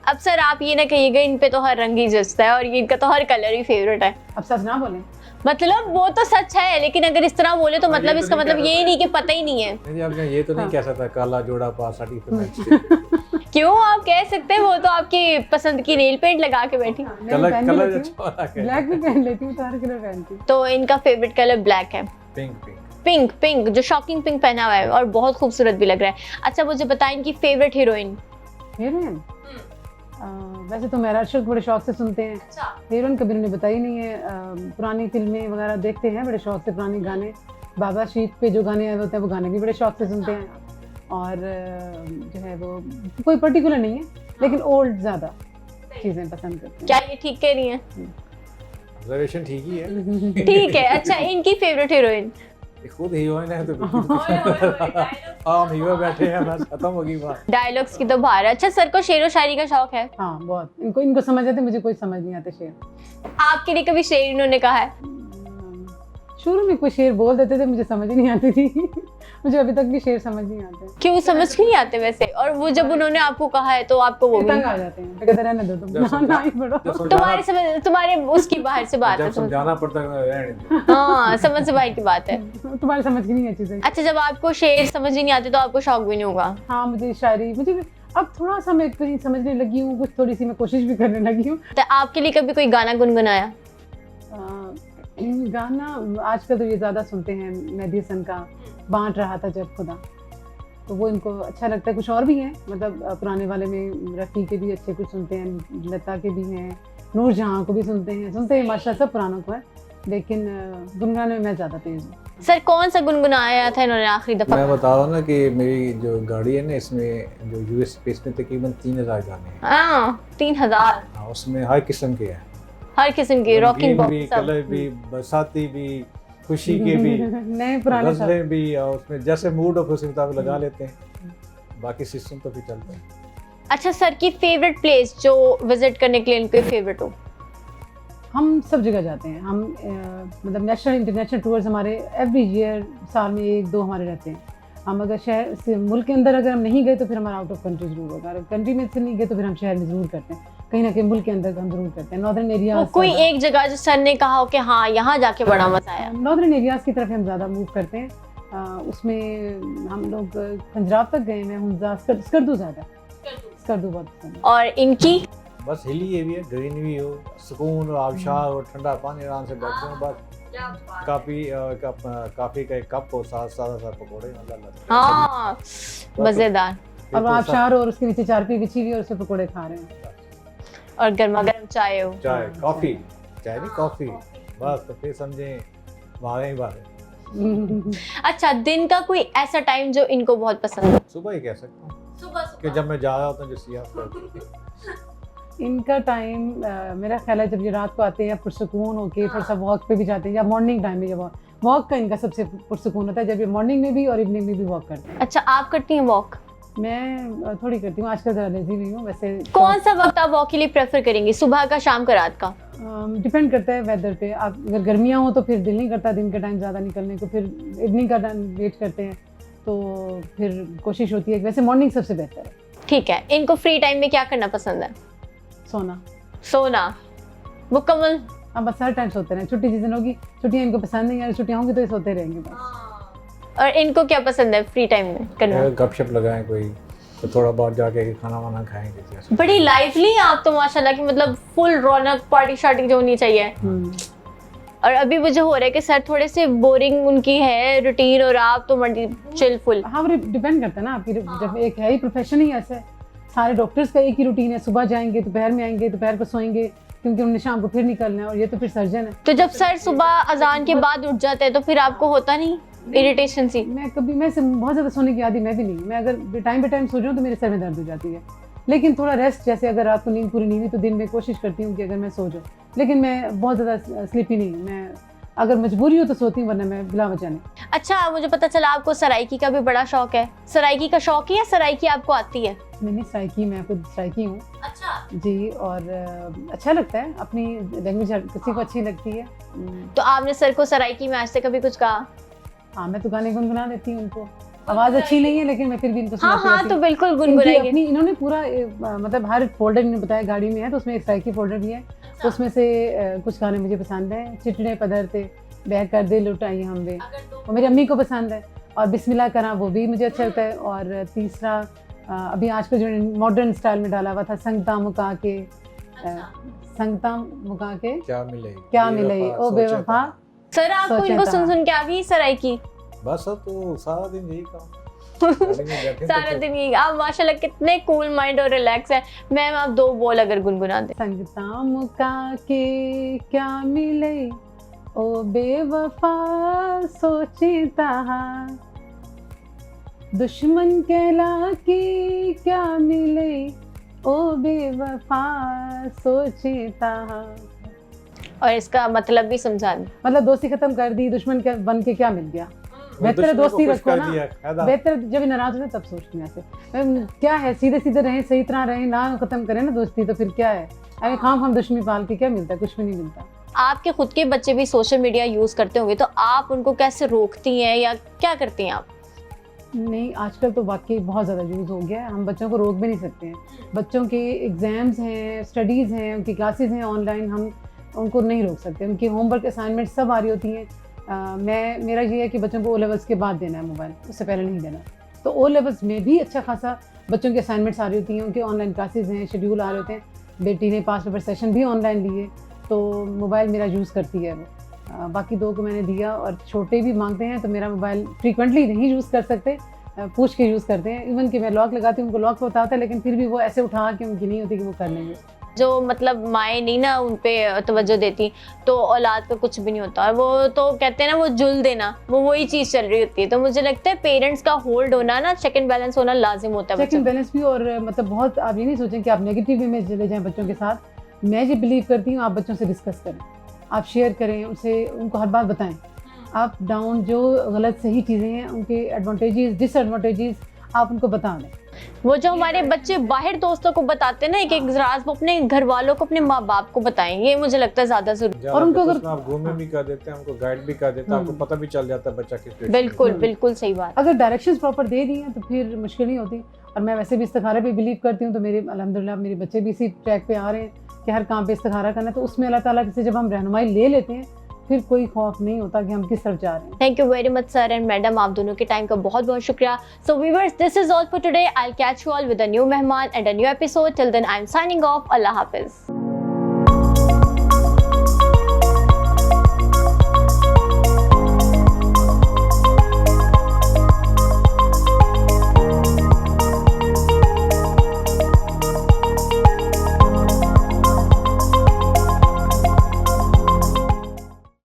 S1: अब सर आप ये ना कहिएगा इन पे तो हर रंग ही जचता है और ये इनका तो हर कलर ही फेवरेट है।
S3: अब सच ना बोलें।
S1: मतलब वो तो सच है, लेकिन अगर इस तरह बोले तो मतलब इसका मतलब ये नहीं कि पता ही नहीं है।
S2: नहीं अब ये तो नहीं कह सकता काला जोड़ा पा साड़ी पे मैच।
S1: क्यों आप कह सकते हैं, वो तो आपकी पसंद की नेल पेंट लगा के बैठी।
S2: कलर अच्छा वाला है।
S3: ब्लैक भी पहन लेती हूँ, सारे कलर पहनती हूँ।
S1: तो इनका फेवरेट कलर ब्लैक है।
S2: पिंक
S1: पिंक जो शॉकिंग पिंक पहना हुआ है और बहुत खूबसूरत भी लग रहा है। अच्छा मुझे बताएं इनकी फेवरेट हीरोइन।
S3: हीरोइन वैसे तो मेरा अरशद बड़े शौक से सुनते हैं।
S1: अच्छा।
S3: हीरोइन कभी उन्होंने बताई नहीं है। पुरानी फिल्में वगैरह देखते हैं बड़े शौक से, पुराने गाने बाबा शीत पे जो गाने आए होते हैं वो गाने भी बड़े शौक से सुनते हैं। और जो है वो कोई पर्टिकुलर नहीं है, लेकिन ओल्ड ज़्यादा चीज़ें पसंद करते हैं।
S1: क्या ये ठीक कह रही हैं?
S2: ऑब्जर्वेशन ठीक ही है।
S1: ठीक है। अच्छा इनकी फेवरेट हीरोइन?
S2: खुद हीरोइन है तो हम हीरो बैठे हैं, बस खत्म होगी बात।
S1: डायलॉग्स की तो बाहर है। अच्छा सर को शेर व शायरी का शौक है?
S3: हाँ बहुत, इनको समझ आते, मुझे कोई समझ नहीं आते शेर।
S1: आपके लिए कभी शेर इन्होंने कहा है?
S3: शुरू में कोई शेर बोल देते थे, मुझे समझ ही नहीं आती थी। मुझे अभी तक भी शेर समझ नहीं आते।
S1: क्यों समझ क्यों नहीं आते वैसे? और वो जब उन्होंने आपको कहा है तो आपको वो भी
S3: तंग आ जाते हैं, कहते रहने दो तुम, ना ही पढ़ो।
S1: तुम्हारे उसकी बाहर से बात है।
S2: जब समझाना पड़ता है।
S1: हाँ समझ से बाहर की बात है।
S3: तुम्हारी समझ की नहीं है चीजें।
S1: अच्छा जब आपको शेर समझ ही नहीं आते तो आपको शौक भी नहीं होगा?
S3: हाँ मुझे शायरी, मुझे अब थोड़ा सा मैं कुछ समझने लगी हूँ, कुछ थोड़ी सी मैं कोशिश भी करने लगी हूँ।
S1: तो आपके लिए कभी कोई गाना गुनगुनाया?
S3: गाना आजकल तो ये ज़्यादा सुनते हैं, मेहदी हसन का बांट रहा था जब खुदा, तो वो इनको अच्छा लगता है। कुछ और भी हैं, मतलब पुराने वाले में रफ़ी के भी अच्छे कुछ सुनते हैं, लता के भी हैं, नूर जहाँ को भी सुनते हैं माशाल्लाह, सब पुरानों को है, लेकिन गुनगुनाने में मैं ज़्यादा तेज़ हूँ।
S1: सर कौन सा गुनगुनाया था इन्होंने आखिरी दफ़ा?
S2: मैं बता रहा हूँ ना कि मेरी जो गाड़ी है ना, इसमें जो यूएस स्पेस में तकरीबन 3000 गाने हैं।
S1: हाँ 3000।
S2: हाँ उसमें हर किस्म के हैं,
S1: हर किस्म की, रॉकिंग
S2: भी, कलर भी, बरसाती भी, खुशी के भी,
S3: नए पुराने
S2: गजलें भी, और उसमें जैसे मूड हो उसी मुताबिक लगा लेते हैं। बाकी सिस्टम तो फिर चलता है।
S1: अच्छा सर की फेवरेट प्लेस जो विजिट करने के लिए इनकी फेवरेट हो?
S3: हम सब जगह जाते हैं। हम मतलब नेशनल इंटरनेशनल टूर्स हमारे एवरी ईयर, साल में 1-2 हमारे रहते हैं। हम अगर शहर से मुल्क के अंदर अगर हम नहीं गए तो फिर हमारा आउट ऑफ कंट्री जरूर होगा। अगर कंट्री में से नहीं गए तो फिर हम शहर में ज़रूर करते हैं, कहीं ना कहीं मुल्क के अंदर हम जरूर करते हैं। नॉर्दर्न एरिया
S1: कोई एक जगह जो सर ने कहा हो कि हाँ यहाँ जाके बड़ा मजा आया?
S3: नॉर्दर्न एरियाज़ की तरफ हम ज़्यादा मूव करते हैं। उसमें हम लोग पंजाब तक गए हैं, हुंजा, स्कर्दू ज़्यादा, स्कर्दू बहुत पसंद है।
S1: और इनकी?
S2: बस हिली एरिया, ग्रीन भी हो, सुकून और आबशार और ठंडा पानी, आराम से बैठते हैं। बस काफी का एक कप हो, सादा पकौड़े, मजा आता है।
S1: हाँ मजेदार।
S3: और आबशार और उसके नीचे चारपी बिछी हुई और उससे पकौड़े खा रहे हैं,
S1: और गर्मा गर्म चाय हो।
S2: चाय कॉफी, चाय नहीं कॉफी, बस तो फिर समझे बाहर ही बाहर।
S1: अच्छा दिन का कोई ऐसा टाइम जो इनको बहुत पसंद हो?
S2: सुबह ही कह सकता हूँ, कि जब मैं जा रहा होता हूँ जो सियाह
S3: इनका टाइम मेरा ख्याल है जब ये रात को आते हैं पुरसुकून होके थोड़ा सा वॉक पे भी जाते हैं, या मॉर्निंग टाइम में जब वॉक का इनका सबसे पुरसुकून होता है, जब ये मॉर्निंग में भी और इवनिंग में भी वॉक करते हैं।
S1: अच्छा आप करती हैं वॉक?
S3: मैं थोड़ी करती हूँ, आजकल ज़रा लेजी भी हूँ वैसे।
S1: कौन सा वक्त आप वॉक के लिए प्रेफर करेंगी, सुबह का, शाम का, रात का?
S3: डिपेंड करता है वेदर पे। आप अगर गर्मियाँ हो तो फिर दिल नहीं करता दिन के टाइम ज़्यादा निकलने को, फिर इवनिंग का टाइम वेट करते हैं, तो फिर कोशिश होती है। वैसे मॉर्निंग सबसे बेहतर है।
S1: ठीक है। इनको फ्री टाइम में क्या करना पसंद है?
S3: सोना।
S1: सोना मुकम्मल
S3: अब बस हर टाइम सोते रहें, छुट्टी जिस दिन होगी, छुट्टियाँ इनको पसंद नहीं है, छुट्टियाँ होंगी तो ये सोते रहेंगे बस।
S1: और इनको क्या पसंद है फ्री टाइम में करना?
S2: गपशप लगाएं कोई, तो थोड़ा बहुत जाके खाना वाना खाएंगे जैसे।
S1: बड़ी लाइवली हैं आप तो माशाल्लाह की, मतलब फुल रौनक पार्टी शार्टी जो होनी चाहिए। और अभी मुझे हो रहा है कि सर थोड़े से बोरिंग उनकी है रूटीन और आप तो बड़ी चिल फुल।
S3: हाँ, वो डिपेंड करता है ना आपकी, जब एक है ही प्रोफेशन ही ऐसा है, सारे डॉक्टर्स का एक ही रूटीन है, सुबह जाएंगे दोपहर में आएंगे, दोपहर को सोएंगे क्योंकि उन्हें शाम को फिर निकलना है, और ये तो फिर सर्जन है।
S1: तो जब सर सुबह अजान के बाद उठ जाते हैं तो फिर आपको होता नहीं इरिटेशन सी?
S3: मैं बहुत ज़्यादा सोने की आदि मैं भी नहीं, मैं अगर टाइम पे टाइम सो जाऊँ तो मेरे सर में दर्द हो जाती है, लेकिन थोड़ा रेस्ट, जैसे अगर रात को नींद पूरी नहीं हुई तो दिन में कोशिश करती हूँ कि अगर मैं सो जाऊँ, लेकिन मैं बहुत ज़्यादा स्लीपी नहीं हूँ, मैं अगर मजबूरी हो तो सोती हूँ, वरना मैं बिला वजह नहीं।
S1: अच्छा, मुझे पता चला आपको सराइकी का भी बड़ा शौक है। सराइकी का शौक है या सराइकी आपको आती है?
S3: मैंने सराइकी, मैं खुद सराइकी हूँ।
S1: अच्छा
S3: जी, और अच्छा लगता है, अपनी लैंग्वेज हर किसी को अच्छी लगती है।
S1: तो आपने सर को सराइकी में आज तक कभी कुछ कहा?
S3: हाँ, मैं तो गाने गुनगुना देती हूँ उनको, आवाज़ अच्छी नहीं है लेकिन मैं फिर भी इनको
S1: हाँ
S3: सुनाती
S1: हाँ,
S3: रहती
S1: तो
S3: हूँ।
S1: बिल्कुल
S3: इनकी
S1: गुनगुनाइए।
S3: अपनी इन्होंने पूरा मतलब हर फोल्डर इन्होंने बताया गाड़ी में है, तो उसमें एक सराइकी फोल्डर भी है, तो उसमें से कुछ गाने मुझे पसंद है। चिटड़े पदरते, बैर कर दे लुटाई हम वे, वो मेरी अम्मी को पसंद है, और बिस्मिल्लाह करा वो भी मुझे अच्छा लगता है। और तीसरा अभी आजकल जो मॉडर्न स्टाइल में डाला हुआ था, संगता मुका के, संगता मुका के क्या मिले ओ बेवफा।
S1: सर आपको
S3: सोचा
S1: इनको
S3: था।
S1: सुन सुन के आ गई सराइकी?
S2: बस अब तो सारा दिन यही काम, गाड़ी में बैठे
S1: सारा दिन ही आप माशाल्लाह कितने कूल माइंड और रिलैक्स है। मैम आप 2 बोल अगर गुनगुना दे।
S3: संगता मुका के क्या मिले ओ बेवफा सोचता, दुश्मन कहला की क्या मिले ओ बेवफा सोचता।
S1: और इसका मतलब भी समझा दें।
S3: मतलब दोस्ती खत्म कर दी, दुश्मन के बन के क्या मिल गया। बेहतर है दोस्ती रखो ना, बेहतर जब नाराज हो तब सोचते हैं ऐसे, क्या है सीधे सीधे रहें, सही तरह रहें, ना खत्म करें ना दोस्ती, तो फिर क्या है, अगर खाम दुश्मनी पाल के क्या मिलता है, कुछ भी नहीं मिलता।
S1: आपके खुद के बच्चे भी सोशल मीडिया यूज करते होंगे, तो आप उनको कैसे रोकती हैं या क्या करती हैं आप?
S3: नहीं, आजकल तो वाकई बहुत ज़्यादा यूज़ हो गया है, हम बच्चों को रोक भी नहीं सकते हैं। बच्चों के एग्ज़ाम्स हैं, स्टडीज़ हैं, उनकी क्लासेस हैं ऑनलाइन, हम उनको नहीं रोक सकते। उनकी होमवर्क असाइनमेंट सब आ रही होती हैं। मेरा ये है कि बच्चों को ओ लेवल्स के बाद देना है मोबाइल, उससे पहले नहीं देना। तो ओ लेवल्स में भी अच्छा खासा बच्चों की असाइनमेंट्स आ रही होती हैं, उनके ऑनलाइन क्लासेस हैं, शेड्यूल आ रहे होते हैं। बेटी ने 5 पेपर सेशन भी ऑनलाइन लिए, तो मोबाइल मेरा यूज़ करती है वो। बाकी 2 को मैंने दिया, और छोटे भी मांगते हैं तो मेरा मोबाइल फ्रीक्वेंटली नहीं यूज़ कर सकते, पूछ के यूज़ करते हैं। इवन कि मैं लॉक लगाती हूँ, उनको लॉक होता है, लेकिन फिर भी वो ऐसे उठा के उनकी नहीं होती कि वो कर लेंगे।
S1: जो मतलब माएँ नहीं ना उन पे तवज्जो देती, तो औलाद का कुछ भी नहीं होता। और वो तो कहते हैं ना, वो जुल देना, वो वही चीज़ चल रही होती है। तो मुझे लगता है पेरेंट्स का होल्ड होना ना, चेक एंड बैलेंस होना लाजिम होता है।
S3: चेक एंड बैलेंस भी, और मतलब बहुत आप ये नहीं सोचें कि आप नेगेटिव वे में चले जाएं बच्चों के साथ। मैं ये बिलीव करती हूँ, आप बच्चों से डिस्कस करें, आप शेयर करें, उनको हर बात बताएं, आप डाउन जो गलत सही चीज़ें हैं, उनके एडवांटेजेस डिसएडवांटेजेस आप उनको बता दें।
S1: वो जो हमारे बच्चे बाहर दोस्तों को बताते हैं ना, एक एक राज, वो अपने घर वालों को, अपने माँ बाप को बताएं, ये मुझे लगता है ज्यादा जरूरी।
S3: और उनको अगर
S2: आप घूमे भी कर देते हैं, उनको गाइड भी कर देते हैं, आपको पता भी चल जाता है बच्चा किस।
S1: बिल्कुल बिल्कुल सही बात।
S3: अगर डायरेक्शंस प्रॉपर दे दी हैं तो फिर मुश्किल नहीं होती। और मैं वैसे भी इस्तिखारा पे बिलीव करती हूँ, तो मेरे अल्हम्दुलिल्लाह मेरे बच्चे भी इसी ट्रैक पे आ रहे हैं कि हर काम पे इस्तिखारा करना। तो उसमें अल्लाह ताला से जब हम रहनुमाई ले लेते हैं, फिर कोई खौफ नहीं होता कि हम किस तरफ जा रहे हैं।
S1: Thank you very much sir and madam, आप दोनों के टाइम का बहुत बहुत शुक्रिया। So viewers, this is all for today. I will catch you all with a new मेहमान and a new episode. Till then I am signing off. अल्लाह हाफिज।